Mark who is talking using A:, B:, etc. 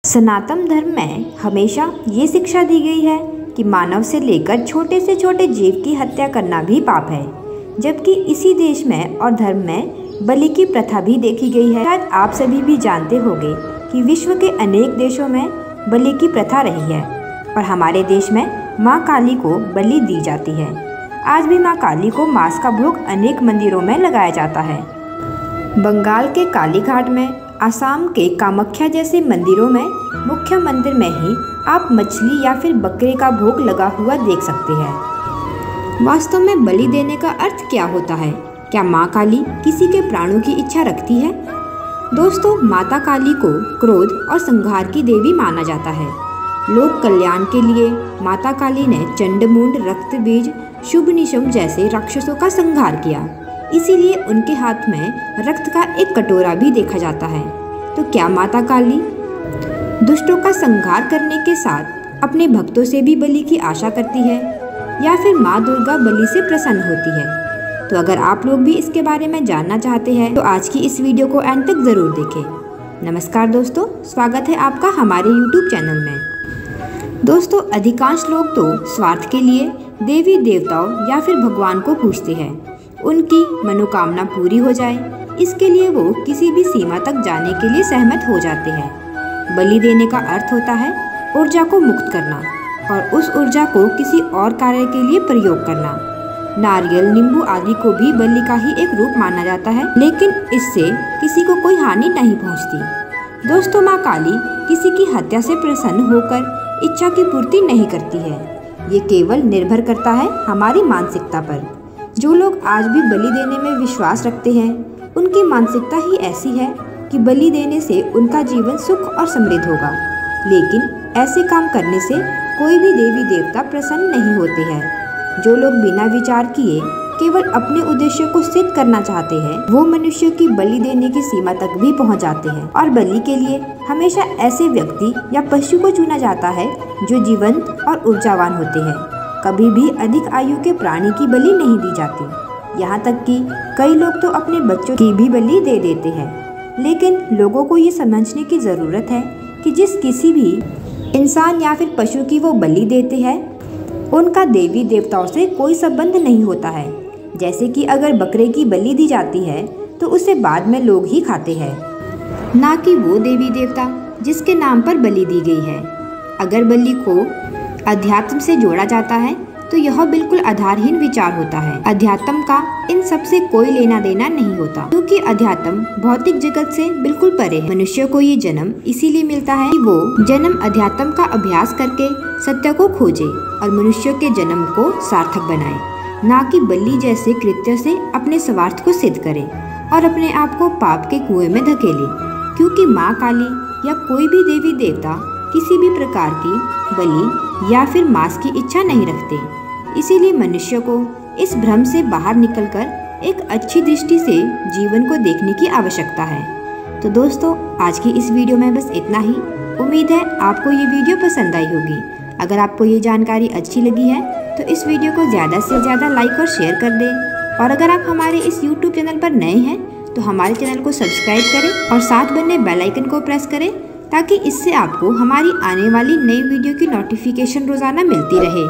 A: सनातन धर्म में हमेशा ये शिक्षा दी गई है कि मानव से लेकर छोटे से छोटे जीव की हत्या करना भी पाप है, जबकि इसी देश में और धर्म में बलि की प्रथा भी देखी गई है। शायद आप सभी भी जानते होंगे कि विश्व के अनेक देशों में बलि की प्रथा रही है और हमारे देश में माँ काली को बलि दी जाती है। आज भी माँ काली को मांस का भोग अनेक मंदिरों में लगाया जाता है। बंगाल के कालीघाट में, असम के कामाख्या जैसे मंदिरों में, मुख्य मंदिर में ही आप मछली या फिर बकरे का भोग लगा हुआ देख सकते हैं। वास्तव में बलि देने का अर्थ क्या होता है? क्या माँ काली किसी के प्राणों की इच्छा रखती है? दोस्तों, माता काली को क्रोध और संहार की देवी माना जाता है। लोक कल्याण के लिए माता काली ने चंडमुंड, रक्त बीज, शुभ निशम जैसे राक्षसों का संहार किया, इसीलिए उनके हाथ में रक्त का एक कटोरा भी देखा जाता है। तो क्या माता काली दुष्टों का संहार करने के साथ अपने भक्तों से भी बलि की आशा करती है, या फिर माँ दुर्गा बलि से प्रसन्न होती है? तो अगर आप लोग भी इसके बारे में जानना चाहते हैं तो आज की इस वीडियो को अंत तक जरूर देखें। नमस्कार दोस्तों, स्वागत है आपका हमारे YouTube चैनल में। दोस्तों, अधिकांश लोग तो स्वार्थ के लिए देवी देवताओं या फिर भगवान को पूजते हैं, उनकी मनोकामना पूरी हो जाए, इसके लिए वो किसी भी सीमा तक जाने के लिए सहमत हो जाते हैं। बलि देने का अर्थ होता है ऊर्जा को मुक्त करना और उस ऊर्जा को किसी और कार्य के लिए प्रयोग करना। नारियल, नींबू आदि को भी बलि का ही एक रूप माना जाता है, लेकिन इससे किसी को कोई हानि नहीं पहुंचती। दोस्तों, माँ काली किसी की हत्या से प्रसन्न होकर इच्छा की पूर्ति नहीं करती है। ये केवल निर्भर करता है हमारी मानसिकता पर। जो लोग आज भी बलि देने में विश्वास रखते हैं, उनकी मानसिकता ही ऐसी है कि बलि देने से उनका जीवन सुख और समृद्ध होगा। लेकिन ऐसे काम करने से कोई भी देवी देवता प्रसन्न नहीं होते हैं। जो लोग बिना विचार किए केवल अपने उद्देश्य को सिद्ध करना चाहते हैं, वो मनुष्य की बलि देने की सीमा तक भी पहुंच जाते हैं। और बलि के लिए हमेशा ऐसे व्यक्ति या पशु को चुना जाता है जो जीवंत और ऊर्जावान होते हैं। कभी भी अधिक आयु के प्राणी की बलि नहीं दी जाती। यहाँ तक कि कई लोग तो अपने बच्चों की भी बलि दे देते हैं। लेकिन लोगों को ये समझने की ज़रूरत है कि जिस किसी भी इंसान या फिर पशु की वो बलि देते हैं, उनका देवी देवताओं से कोई संबंध नहीं होता है। जैसे कि अगर बकरे की बलि दी जाती है तो उसे बाद में लोग ही खाते हैं, ना कि वो देवी देवता जिसके नाम पर बलि दी गई है। अगर बलि को अध्यात्म से जोड़ा जाता है तो यह बिल्कुल आधारहीन विचार होता है। अध्यात्म का इन सब से कोई लेना देना नहीं होता, क्योंकि अध्यात्म भौतिक जगत से बिल्कुल परे है। मनुष्य को ये जन्म इसीलिए मिलता है कि वो जन्म अध्यात्म का अभ्यास करके सत्य को खोजे और मनुष्य के जन्म को सार्थक बनाए, ना कि बलि जैसे कृत्य से अपने स्वार्थ को सिद्ध करे और अपने आप को पाप के कुएं में धकेले। क्योंकि माँ काली या कोई भी देवी देवता किसी भी प्रकार की बलि या फिर मांस की इच्छा नहीं रखते। इसीलिए मनुष्य को इस भ्रम से बाहर निकलकर एक अच्छी दृष्टि से जीवन को देखने की आवश्यकता है। तो दोस्तों, आज की इस वीडियो में बस इतना ही। उम्मीद है आपको ये वीडियो पसंद आई होगी। अगर आपको ये जानकारी अच्छी लगी है तो इस वीडियो को ज़्यादा से ज़्यादा लाइक और शेयर कर दें। और अगर आप हमारे इस YouTube चैनल पर नए हैं तो हमारे चैनल को सब्सक्राइब करें और साथ बने बेल आइकन को प्रेस करें, ताकि इससे आपको हमारी आने वाली नई वीडियो की नोटिफिकेशन रोज़ाना मिलती रहे।